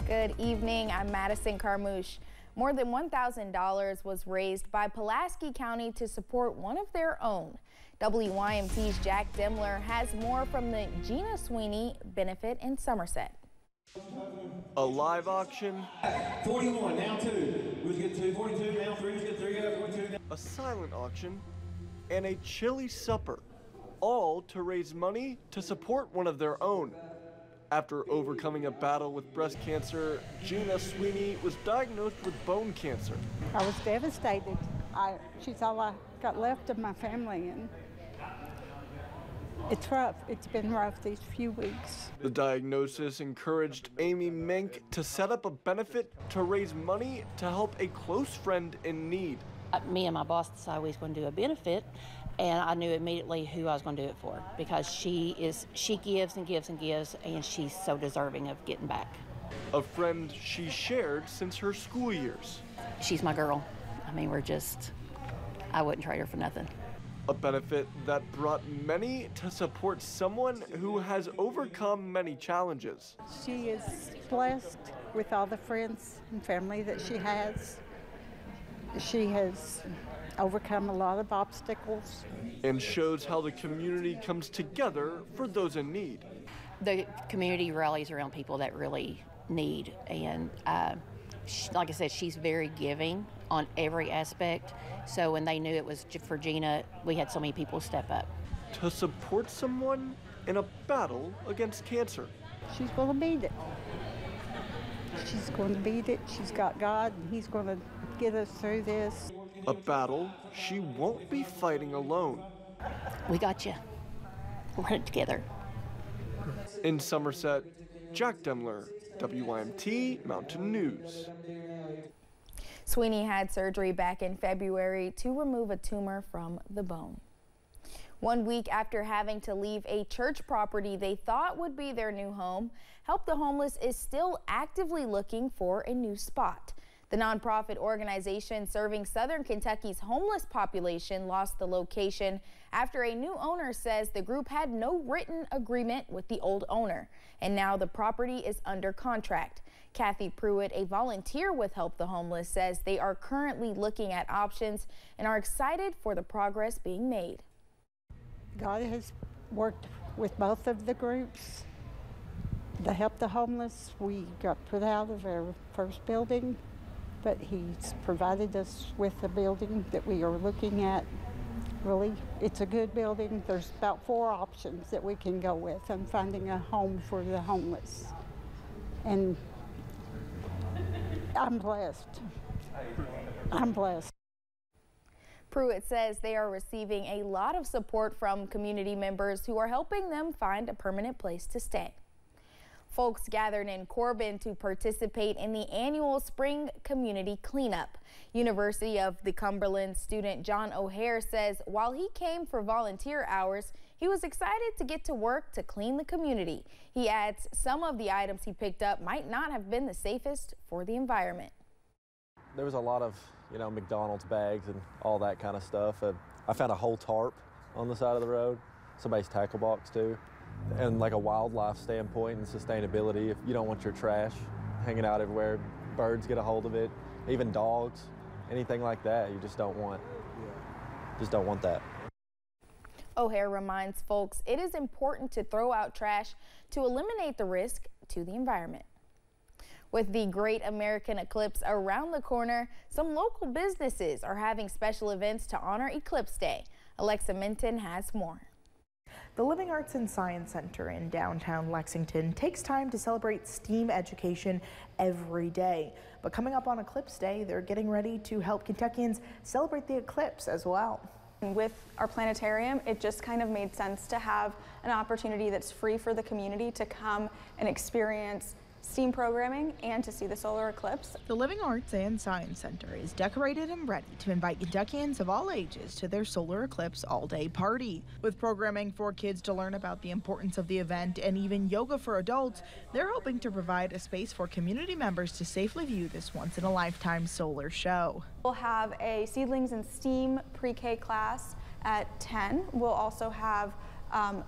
Good evening, I'm Madison Carmouche. More than $1,000 was raised by Pulaski County to support one of their own. WYMT's Jack Demler has more from the Gina Sweeney benefit in Somerset. A live auction. 41, now 2. Who's get 2? 42, now 3. Who's get 3? 42. A silent auction. And a chili supper. All to raise money to support one of their own. After overcoming a battle with breast cancer, Gina Sweeney was diagnosed with bone cancer. I was devastated. She's all I got left of my family, and it's rough. It's been rough these few weeks. The diagnosis encouraged Amy Mink to set up a benefit to raise money to help a close friend in need. Me and my boss decided we was going to do a benefit, and I knew immediately who I was going to do it for, because she gives and gives and gives, and she's so deserving of getting back. A friend she shared since her school years. She's my girl. I mean, I wouldn't trade her for nothing. A benefit that brought many to support someone who has overcome many challenges. She is blessed with all the friends and family that she has. She has overcome a lot of obstacles. And shows how the community comes together for those in need. The community rallies around people that really need, and like I said, she's very giving on every aspect. So when they knew it was for Gina, we had so many people step up. To support someone in a battle against cancer. She's going to beat it. She's going to beat it. She's got God, and He's going to get us through this. A battle she won't be fighting alone. We got you. We're in it together. In Somerset, Jack Demler, WYMT Mountain News. Sweeney had surgery back in February to remove a tumor from the bone. 1 week after having to leave a church property they thought would be their new home, Help the Homeless is still actively looking for a new spot. The nonprofit organization serving Southern Kentucky's homeless population lost the location after a new owner says the group had no written agreement with the old owner, and now the property is under contract. Kathy Pruitt, a volunteer with Help the Homeless, says they are currently looking at options and are excited for the progress being made. God has worked with both of the groups. The Help the Homeless, we got put out of our first building, but He's provided us with a building that we are looking at. Really, it's a good building. There's about 4 options that we can go with on finding a home for the homeless. And I'm blessed. I'm blessed. Pruitt says they are receiving a lot of support from community members who are helping them find a permanent place to stay. Folks gathered in Corbin to participate in the annual spring community cleanup. University of the Cumberland student John O'Hare says while he came for volunteer hours, he was excited to get to work to clean the community. He adds some of the items he picked up might not have been the safest for the environment. There was a lot of, McDonald's bags and all that kind of stuff. I found a whole tarp on the side of the road, somebody's tackle box too. And like a wildlife standpoint and sustainability, if you don't want your trash hanging out everywhere, birds get a hold of it, even dogs, anything like that, you just don't want that. O'Hare reminds folks it is important to throw out trash to eliminate the risk to the environment. With the Great American Eclipse around the corner, some local businesses are having special events to honor Eclipse Day. Alexa Minton has more. The Living Arts and Science Center in downtown Lexington takes time to celebrate STEAM education every day. But coming up on Eclipse Day, they're getting ready to help Kentuckians celebrate the eclipse as well. With our planetarium, it just kind of made sense to have an opportunity that's free for the community to come and experience STEAM programming and to see the solar eclipse. The Living Arts and Science Center is decorated and ready to invite Kentuckians of all ages to their solar eclipse all-day party. With programming for kids to learn about the importance of the event and even yoga for adults, they're hoping to provide a space for community members to safely view this once-in-a-lifetime solar show. We'll have a Seedlings in STEAM pre-K class at 10. We'll also have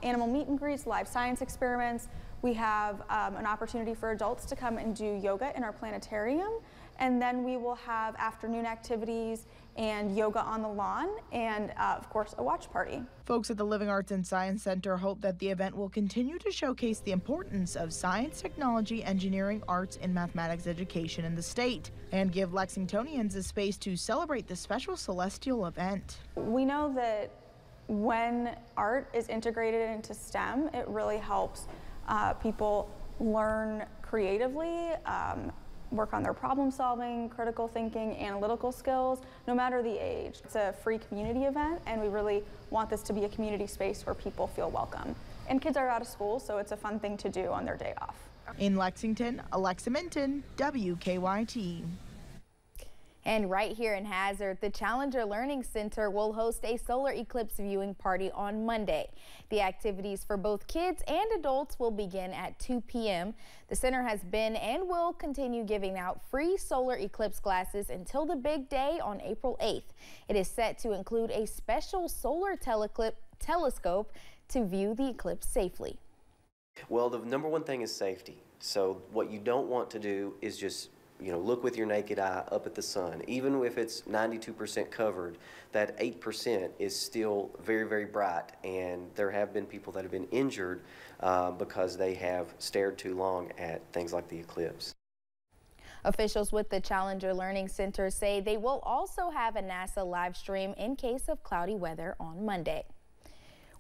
animal meet and greets, live science experiments. We have an opportunity for adults to come and do yoga in our planetarium. And then we will have afternoon activities and yoga on the lawn and, of course, a watch party. Folks at the Living Arts and Science Center hope that the event will continue to showcase the importance of science, technology, engineering, arts, and mathematics education in the state and give Lexingtonians a space to celebrate the special celestial event. We know that when art is integrated into STEM, it really helps people learn creatively, work on their problem solving, critical thinking, analytical skills, no matter the age. It's a free community event, and we really want this to be a community space where people feel welcome. And kids are out of school, so it's a fun thing to do on their day off. In Lexington, Alexa Minton, WKYT. And right here in Hazard, the Challenger Learning Center will host a solar eclipse viewing party on Monday. The activities for both kids and adults will begin at 2 p.m. The center has been and will continue giving out free solar eclipse glasses until the big day on April 8th. It is set to include a special solar telescope to view the eclipse safely. Well, the number one thing is safety. So what you don't want to do is just look with your naked eye up at the sun. Even if it's 92% covered, that 8% is still very, very bright, and there have been people that have been injured because they have stared too long at things like the eclipse. Officials with the Challenger Learning Center say they will also have a NASA live stream in case of cloudy weather on Monday.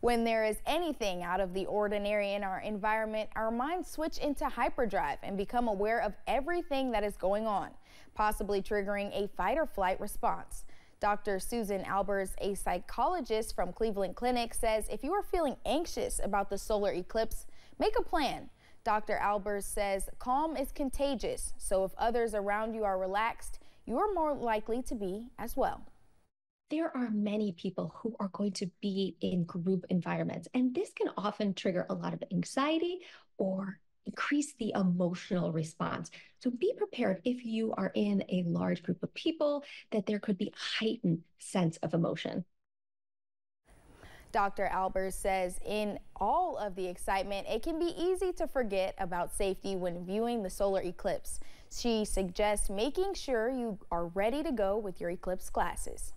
When there is anything out of the ordinary in our environment, our minds switch into hyperdrive and become aware of everything that is going on, possibly triggering a fight or flight response. Dr. Susan Albers, a psychologist from Cleveland Clinic, says if you are feeling anxious about the solar eclipse, make a plan. Dr. Albers says calm is contagious, so if others around you are relaxed, you are more likely to be as well. There are many people who are going to be in group environments, and this can often trigger a lot of anxiety or increase the emotional response. So be prepared if you are in a large group of people that there could be a heightened sense of emotion. Dr. Albers says in all of the excitement, it can be easy to forget about safety when viewing the solar eclipse. She suggests making sure you are ready to go with your eclipse glasses.